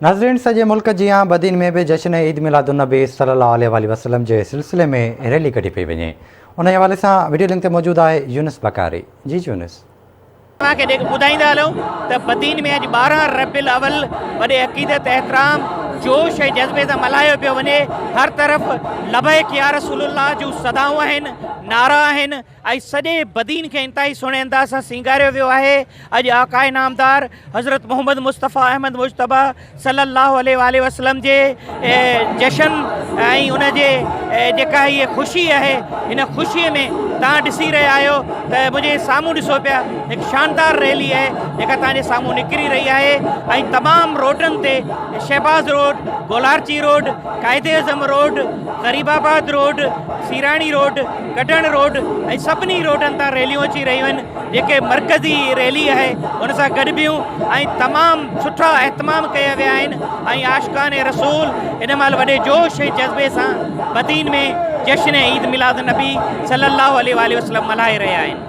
नाज़रीन, सॼे मुल्क जियां बदीन में भी जश्न ईद मिलादुन्नबी सल्लल्लाहु अलैहि वसल्लम जे सिलसिले में रैली कढी पई वञे। उन हवाले सां वीडियो लिंक ते मौजूद आहे यूनुस बकारी। जी यूनुस, तव्हांखे ॿुधाईंदा हलूं त बदीन में अॼु 12 रबीउल अवल वॾे अक़ीदत एहतराम जोश ऐं जज़्बे सां मल्हायो पियो वञे। हर तरफ़ लबैक या रसूलुल्लाह जूं सदाऊं आहिनि, नारा आहिनि ऐं सॼे बदीन खे इंतहाई सुहिणे अंदाज़ सां सींगारियो वियो आहे। अॼु आकाए नामदार हज़रत मोहम्मद मुस्तफ़ा अहमद मुजतबा सल्लल्लाहु अलैहि वसल्लम जे जशन ऐं उनजे जेका हीअ ख़ुशी आहे, हिन ख़ुशीअ में तव्हां ॾिसी रहिया आहियो त मुंहिंजे साम्हूं ॾिसो पिया हिकु शानदार रैली आहे जेका तव्हांजे साम्हूं निकिरी रही आहे ऐं तमामु रोडनि ते शहबाज़ रोड, गोलारची रोड, कायदे आज़म रोड, ग़रीबाबाद रोड, सीराणी रोड, कटण रोड ऐं सभिनी रोडनि तां रैलियूं अची रहियूं आहिनि। जेके मरकज़ी रैली आहे उन सां गॾु ॿियूं ऐं तमामु सुठा एहतमाम कया विया आहिनि ऐं आशिक़ाने रसूल इन महिल वॾे जोश ऐं जज़्बे सां बदीन में जश्न ईद मिलाद नबी सल्लल्लाहु अलैहि वसल्लम मल्हाए रहिया आहिनि।